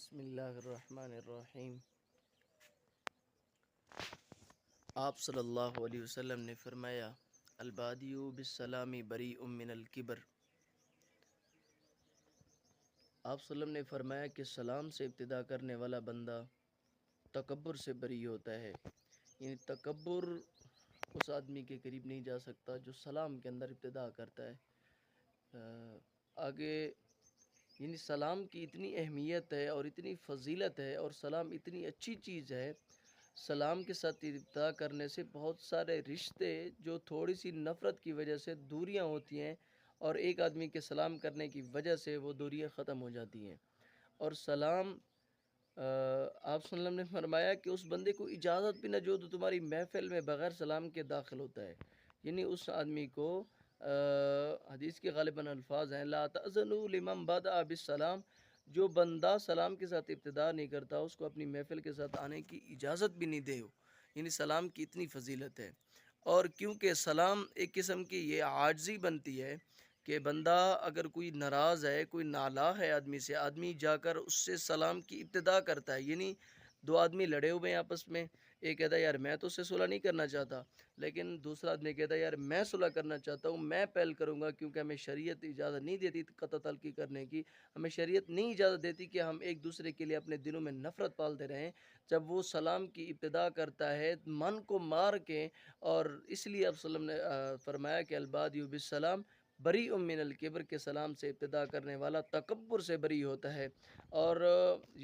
بسم اللہ الرحمن الرحیم۔ آپ صلی اللہ علیہ وسلم نے فرمایا البادی بالسلام بریء من الکبر۔ آپ صلی اللہ علیہ وسلم نے فرمایا کہ سلام سے ابتدا کرنے والا بندہ تکبر سے بری ہوتا ہے، یعنی تکبر اس آدمی کے قریب نہیں جا سکتا جو سلام کے اندر ابتدا کرتا ہے۔ آگے یعنی سلام کی اتنی اہمیت ہے اور اتنی فضیلت ہے، اور سلام اتنی اچھی چیز ہے۔ سلام کے ساتھ ابتدا کرنے سے بہت سارے رشتے جو تھوڑی سی نفرت کی وجہ سے دوریاں ہوتی ہیں، اور ایک آدمی کے سلام کرنے کی وجہ سے وہ دوریاں ختم ہو جاتی ہیں۔ اور سلام آپ صلی اللہ علیہ وسلم نے فرمایا کہ اس بندے کو اجازت بھی نہ جو تمہاری محفل میں بغیر سلام کے داخل ہوتا ہے، یعنی اس آدمی کو حدیث کے غالباً الفاظ ہیں لا تأذنوا لمن بدأ بالسلام، جو بندہ سلام کے ساتھ ابتدا نہیں کرتا اس کو اپنی محفل کے ساتھ آنے کی اجازت بھی نہیں دے ہو، یعنی سلام کی اتنی فضیلت ہے۔ اور کیونکہ سلام ایک قسم کی یہ عاجزی بنتی ہے کہ بندہ اگر کوئی ناراض ہے، کوئی نالاہ ہے آدمی سے، آدمی جا کر اس سے سلام کی ابتدا کرتا ہے۔ یعنی دو آدمی لڑے ہوئے ہیں آپس میں، ایک کہتا ہے یار میں تو اس سے صلح نہیں کرنا چاہتا، لیکن دوسرا آدمی کہتا ہے یار میں صلح کرنا چاہتا ہوں، میں پہل کروں گا، کیونکہ ہمیں شریعت اجازت نہیں دیتی قطع تلقی کرنے کی، ہمیں شریعت نہیں اجازت دیتی کہ ہم ایک دوسرے کے لیے اپنے دلوں میں نفرت پالتے رہیں۔ جب وہ سلام کی ابتدا کرتا ہے من کو مار کے، اور اس لیے اب صلی اللہ علیہ وسلم نے فرمایا کہ البادی بالسلام بریء من الکبر، کے سلام سے ابتدا کرنے والا تکبر سے بری ہوتا ہے۔ اور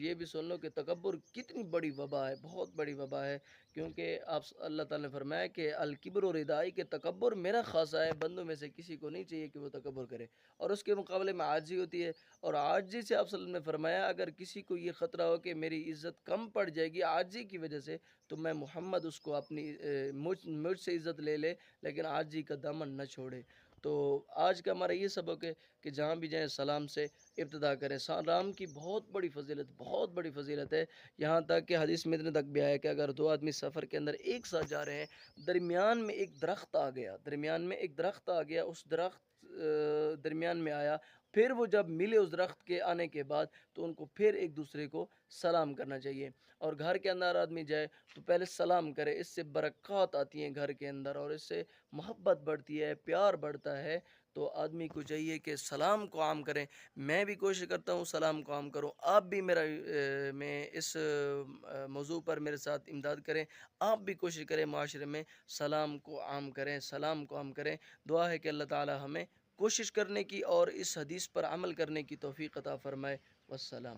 یہ بھی سن لو کہ تکبر کتنی بڑی وبا ہے، بہت بڑی وبا ہے، کیونکہ آپ اللہ تعالیٰ نے فرمایا کہ الکبر و ردائی، کہ تکبر میرا خاصہ ہے، بندوں میں سے کسی کو نہیں چاہیے کہ وہ تکبر کرے، اور اس کے مقابلے میں عاجزی ہوتی ہے۔ اور عاجزی سے آپ صلی اللہ علیہ وسلم نے فرمایا اگر کسی کو یہ خطرہ ہو کہ میری عزت کم پڑ جائے گی عاجزی کی وجہ سے، تو میں محمد اس کو اپنی مجھ سے عزت لے لے، لیکن عاجزی کا دامن نہ چھوڑے۔ تو آج کا ہمارا یہ سبق ہے کہ جہاں بھی جائیں سلام سے ابتدا کریں۔ سلام کی بہت بڑی فضیلت، بہت بڑی فضیلت ہے، یہاں تک کہ حدیث میں اتنے تک بھی آیا کہ اگر دو آدمی سفر کے اندر ایک ساتھ جا رہے ہیں، درمیان میں ایک درخت آ گیا، اس درخت درمیان میں آیا، پھر وہ جب ملے اس درخت کے آنے کے بعد تو ان کو پھر ایک دوسرے کو سلام کرنا چاہیے۔ اور گھر کے اندر آدمی جائے تو پہلے سلام کرے، اس سے برکات آتی ہیں گھر کے اندر، اور اس سے محبت بڑھتی ہے، پیار بڑھتا ہے۔ تو آدمی کو چاہیے کہ سلام کو عام کریں۔ میں بھی کوشش کرتا ہوں سلام کو عام کروں، آپ بھی میں اس موضوع پر میرے ساتھ امداد کریں، آپ بھی کوشش کریں معاشرے میں سلام کو عام کریں، سلام کو عام کریں۔ دعا ہے کہ اللہ تعالی ہمیں کوشش کرنے کی اور اس حدیث پر عمل کرنے کی توفیق عطا فرمائے۔ والسلام۔